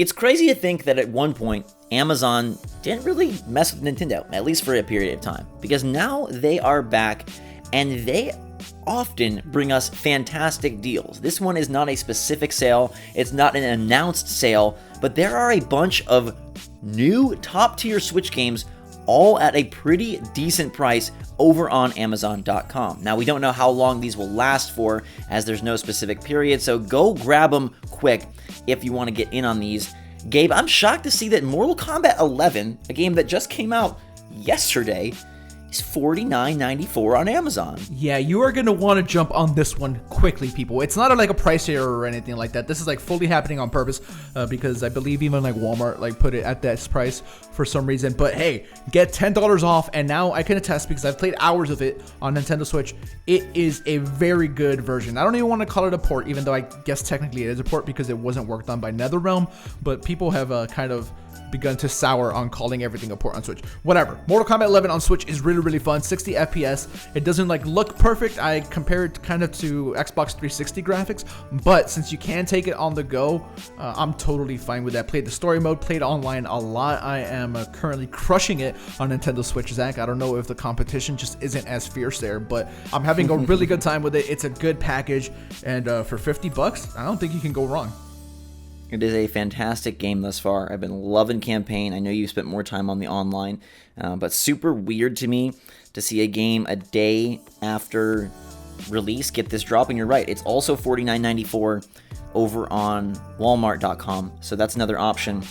It's crazy to think that at one point, Amazon didn't really mess with Nintendo, at least for a period of time, because now they are back and they often bring us fantastic deals. This one is not a specific sale, it's not an announced sale, but there are a bunch of new top-tier Switch games all at a pretty decent price over on Amazon.com. Now, we don't know how long these will last for, as there's no specific period, so go grab them quick if you want to get in on these. Gabe, I'm shocked to see that Mortal Kombat 11, a game that just came out yesterday, is $49.94 on Amazon. Yeah, you are going to want to jump on this one quickly, people. It's not like a price error or anything like that. This is like fully happening on purpose because I believe even like Walmart like put it at that price for some reason. But hey, get $10 off, and now I can attest because I've played hours of it on Nintendo Switch. It is a very good version. I don't even want to call it a port, even though I guess technically it is a port because it wasn't worked on by NetherRealm. But people have kind of begun to sour on calling everything a port on Switch. Whatever. Mortal Kombat 11 on Switch is really fun. 60 FPS. It doesn't like look perfect. I compare it kind of to Xbox 360 graphics, but since you can take it on the go, I'm totally fine with that. Played the story mode, played online a lot. I am currently crushing it on Nintendo Switch, Zach. I don't know if the competition just isn't as fierce there, but I'm having a really good time with it. It's a good package, and for $50, I don't think you can go wrong. It is a fantastic game thus far. I've been loving campaign. I know you spent more time on the online, but super weird to me to see a game a day after release get this drop. And you're right, it's also $49.94 over on Walmart.com. So that's another option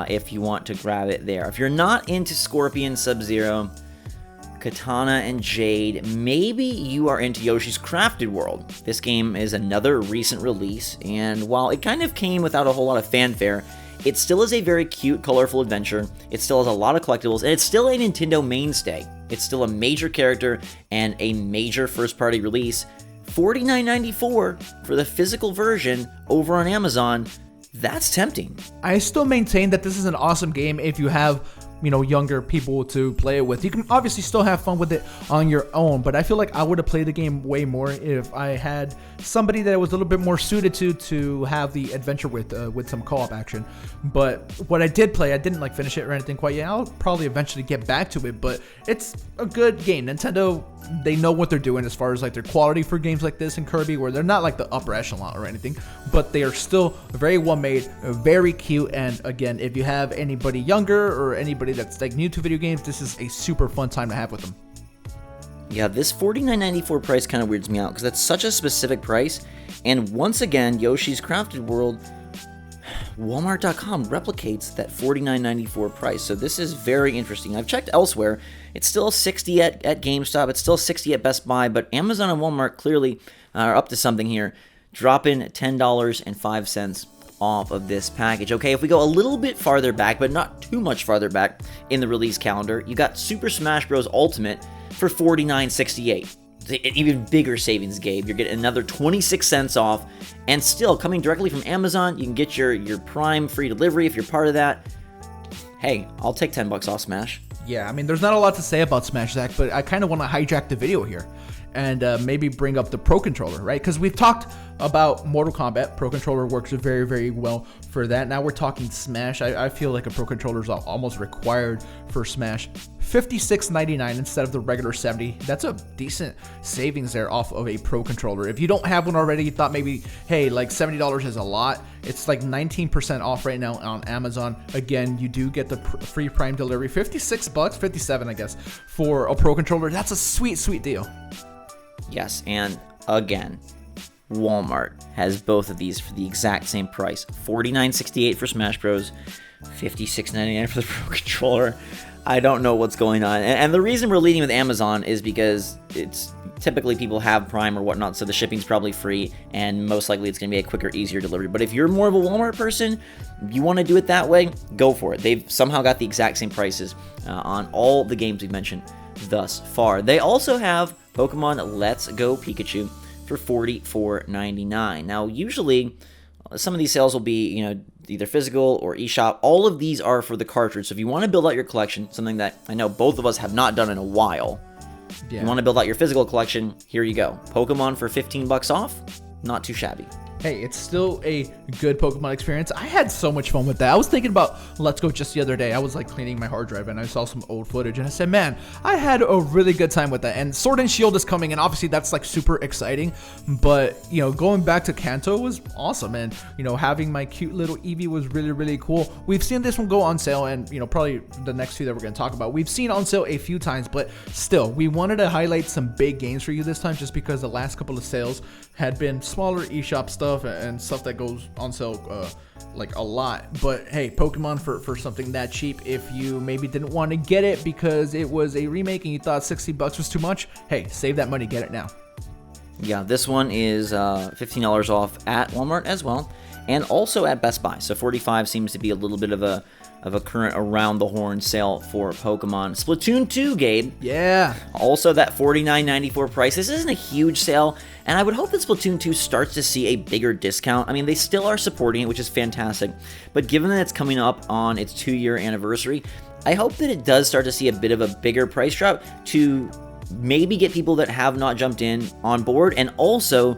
if you want to grab it there. If you're not into Scorpion, Sub-Zero, Katana, and Jade, maybe you are into Yoshi's Crafted World. This game is another recent release, and while it kind of came without a whole lot of fanfare, it still is a very cute, colorful adventure. It still has a lot of collectibles, and it's still a Nintendo mainstay. It's still a major character and a major first-party release. $49.94 for the physical version over on Amazon. That's tempting. I still maintain that this is an awesome game if you have younger people to play it with. You can obviously still have fun with it on your own, but I feel like I would have played the game way more if I had somebody that was a little bit more suited to have the adventure with some co-op action. But what I did play, I didn't like finish it or anything quite yet. I'll probably eventually get back to it, but it's a good game. Nintendo, they know what they're doing as far as like their quality for games like this and Kirby, where they're not like the upper echelon or anything, but they are still very well made, very cute. And again, if you have anybody younger or anybody that's like new to video games, this is a super fun time to have with them. Yeah, this $49.94 price kind of weirds me out because that's such a specific price. And once again, Yoshi's Crafted World, Walmart.com replicates that $49.94 price. So this is very interesting. I've checked elsewhere. It's still $60 at GameStop. It's still $60 at Best Buy. But Amazon and Walmart clearly are up to something here. Dropping $10.05 off of this package. Okay, if we go a little bit farther back, but not too much farther back in the release calendar, you got Super Smash Bros. Ultimate for $49.68. An even bigger savings, Gabe. You're getting another 26 cents off, and still coming directly from Amazon. You can get your Prime free delivery if you're part of that. Hey, I'll take $10 off Smash. Yeah, I mean, there's not a lot to say about Smash, Zach, but I kind of want to hijack the video here and maybe bring up the Pro Controller, right? Because we've talked about Mortal Kombat. Pro Controller works very, very well for that. Now we're talking Smash. I feel like a Pro Controller is almost required for Smash. $56.99 instead of the regular $70. That's a decent savings there off of a Pro Controller. If you don't have one already, you thought maybe, hey, like $70 is a lot. It's like 19% off right now on Amazon. Again, you do get the free Prime delivery. $56, $57, I guess, for a Pro Controller. That's a sweet, sweet deal. Yes, and again, Walmart has both of these for the exact same price. $49.68 for Smash Bros. $56.99 for the Pro Controller. I don't know what's going on. And the reason we're leading with Amazon is because it's typically people have Prime or whatnot, so the shipping's probably free, and most likely it's going to be a quicker, easier delivery. But if you're more of a Walmart person, you want to do it that way, go for it. They've somehow got the exact same prices on all the games we've mentioned thus far. They also have Pokemon Let's Go Pikachu for $44.99. Now, usually, some of these sales will be, either physical or eShop. All of these are for the cartridge. So if you want to build out your collection, something that I know both of us have not done in a while, you want to build out your physical collection, here you go. Pokemon for $15 off, not too shabby. hey, it's still a good Pokemon experience. I had so much fun with that. I was thinking about Let's Go just the other day. I was like cleaning my hard drive and I saw some old footage and I said, man, I had a really good time with that. And Sword and Shield is coming, and obviously that's like super exciting. But, you know, going back to Kanto was awesome. And, you know, having my cute little Eevee was really, really cool. We've seen this one go on sale, and, you know, probably the next few that we're going to talk about, we've seen on sale a few times, but still, we wanted to highlight some big games for you this time just because the last couple of sales had been smaller eShop stuff and stuff that goes on sale like a lot. But hey, Pokemon for something that cheap, if you maybe didn't want to get it because it was a remake and you thought $60 was too much, hey, save that money, get it now. Yeah, this one is $15 off at Walmart as well, and also at Best Buy. So $45 seems to be a little bit of a current around the horn sale for Pokemon. Splatoon 2, Gabe. Yeah. Also that $49.94 price. This isn't a huge sale, and I would hope that Splatoon 2 starts to see a bigger discount. I mean, they still are supporting it, which is fantastic, but given that it's coming up on its 2-year anniversary, I hope that it does start to see a bit of a bigger price drop to maybe get people that have not jumped in on board, and also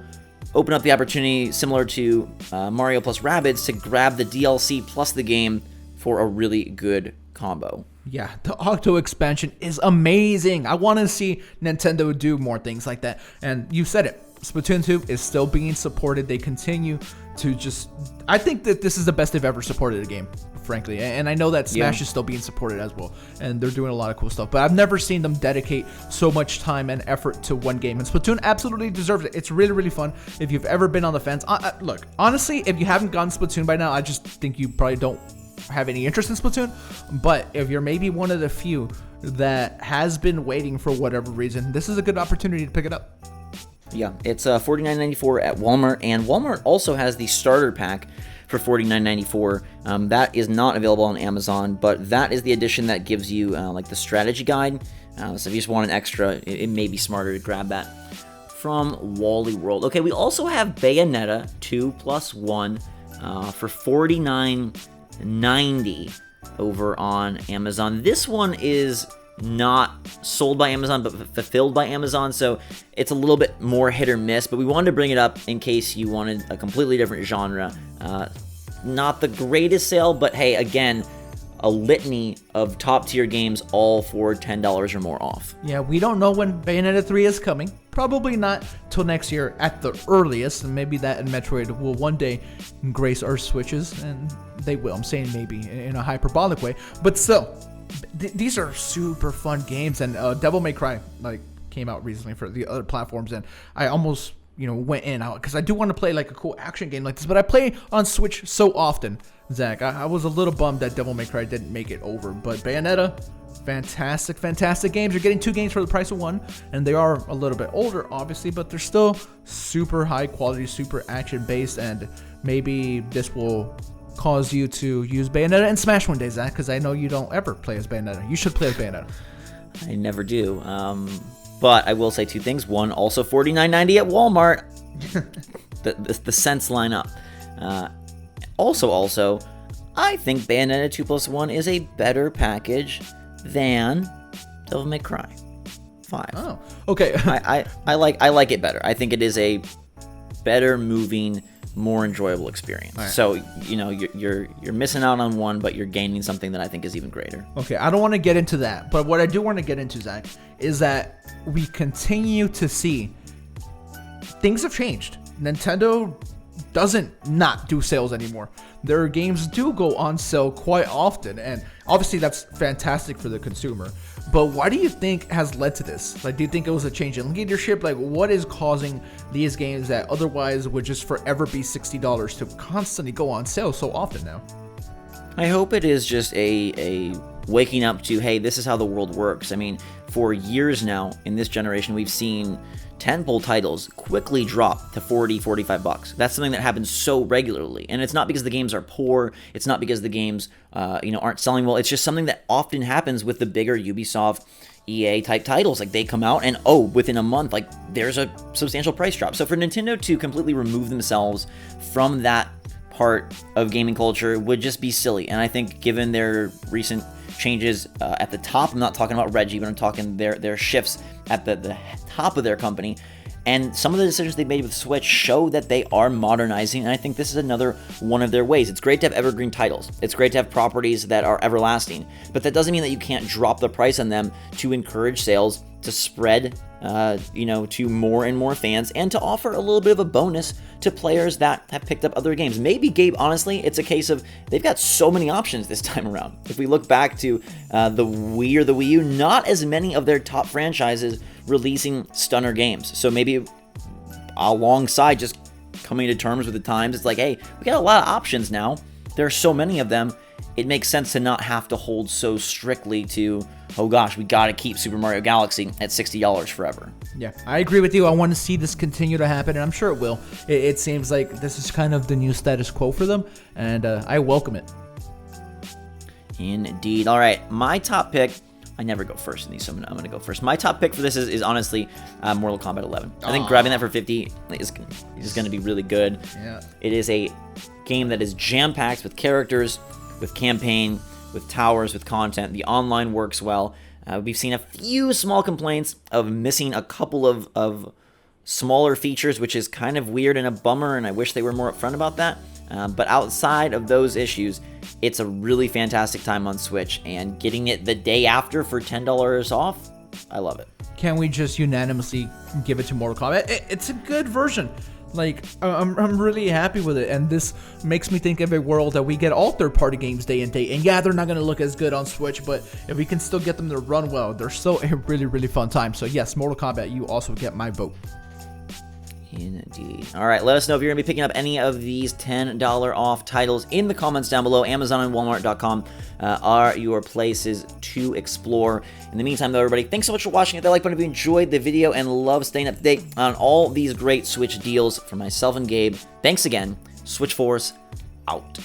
open up the opportunity, similar to Mario plus Rabbids, to grab the DLC plus the game for a really good combo. Yeah, the Octo expansion is amazing. I want to see Nintendo do more things like that. And you said it, Splatoon 2 is still being supported. They continue to just... I think that this is the best they've ever supported a game, frankly. And I know that Smash is still being supported as well. And they're doing a lot of cool stuff. But I've never seen them dedicate so much time and effort to one game. And Splatoon absolutely deserves it. It's really, really fun. If you've ever been on the fence... look, honestly, if you haven't gotten Splatoon by now, I just think you probably don't have any interest in Splatoon. But if you're maybe one of the few that has been waiting for whatever reason, this is a good opportunity to pick it up. Yeah, it's $49.94 at Walmart, and Walmart also has the starter pack for $49.94. That is not available on Amazon, but that is the edition that gives you like the strategy guide. So if you just want an extra, it may be smarter to grab that from Wally World. Okay, we also have Bayonetta 2+1 for $49.90 over on Amazon. This one is not sold by Amazon, but fulfilled by Amazon, so it's a little bit more hit or miss, but we wanted to bring it up in case you wanted a completely different genre. Not the greatest sale, but hey, again, a litany of top tier games, all for $10 or more off. Yeah, we don't know when Bayonetta 3 is coming. Probably not till next year at the earliest, and maybe that and Metroid will one day grace our Switches, and they will. I'm saying maybe in a hyperbolic way, but still, these are super fun games. And Devil May Cry came out recently for the other platforms, and I almost went in out because I do want to play like a cool action game like this, but I play on Switch so often, Zach. I was a little bummed that Devil May Cry didn't make it over, but Bayonetta, fantastic games. You're getting 2 games for the price of 1, and they are a little bit older, obviously, but they're still super high quality, super action based, and maybe this will cause you to use Bayonetta and Smash one day, Zach, because I know you don't ever play as Bayonetta. You should play as Bayonetta. I never do. But I will say 2 things. One, also $49.90 at Walmart. the cents line up. Also, I think Bayonetta 2+1 is a better package than Devil May Cry 5. Oh, okay. I like it better. I think it is a better moving, more enjoyable experience. Right. So you're missing out on one, but you're gaining something that I think is even greater. Okay, I don't want to get into that, but what I do want to get into, Zach, is that we continue to see things have changed. Nintendo doesn't not do sales anymore. Their games do go on sale quite often, and obviously that's fantastic for the consumer. But why do you think has led to this? Like, do you think it was a change in leadership? Like, what is causing these games that otherwise would just forever be $60 to constantly go on sale so often now? I hope it is just a waking up to, hey, this is how the world works. I mean, for years now in this generation, we've seen tentpole titles quickly drop to $40, $45. That's something that happens so regularly, and it's not because the games are poor. It's not because the games, aren't selling well. It's just something that often happens with the bigger Ubisoft, EA type titles. Like, they come out and within a month, like, there's a substantial price drop. So for Nintendo to completely remove themselves from that part of gaming culture would just be silly. And I think given their recent changes at the top, I'm not talking about Reggie, but I'm talking their shifts at the top of their company, And some of the decisions they made with Switch show that they are modernizing, and I think this is another one of their ways. It's great to have evergreen titles. It's great to have properties that are everlasting, but that doesn't mean that you can't drop the price on them to encourage sales, to spread, to more and more fans, and to offer a little bit of a bonus to players that have picked up other games. Maybe, Gabe, honestly, it's a case of they've got so many options this time around. If we look back to the Wii or the Wii U, not as many of their top franchises releasing stunner games. So maybe alongside just coming to terms with the times, it's like, hey, we got a lot of options now. There are so many of them. It makes sense to not have to hold so strictly to, oh gosh, we got to keep Super Mario Galaxy at $60 forever. Yeah, I agree with you. I want to see this continue to happen, and I'm sure it will. It seems like this is kind of the new status quo for them, and I welcome it. Indeed. All right, my top pick. I never go first in these, so I'm going to go first. My top pick for this is honestly Mortal Kombat 11. I think grabbing that for 50 is going to be really good. Yeah. It is a game that is jam-packed with characters, with campaign, with towers, with content. The online works well. We've seen a few small complaints of missing a couple of smaller features, which is kind of weird and a bummer, and I wish they were more upfront about that. But outside of those issues, it's a really fantastic time on Switch, and getting it the day after for $10 off, I love it. Can we just unanimously give it to Mortal Kombat? It's a good version. Like, I'm really happy with it, and this makes me think of a world that we get all third-party games day and day, and yeah, they're not going to look as good on Switch, but if we can still get them to run well, they're still a really, really fun time. So yes, Mortal Kombat, you also get my vote. Indeed. All right, let us know if you're going to be picking up any of these $10 off titles in the comments down below. Amazon and Walmart.com are your places to explore. In the meantime, though, everybody, thanks so much for watching. Hit that like button if you enjoyed the video and love staying up to date on all these great Switch deals. For myself and Gabe, thanks again. SwitchForce out.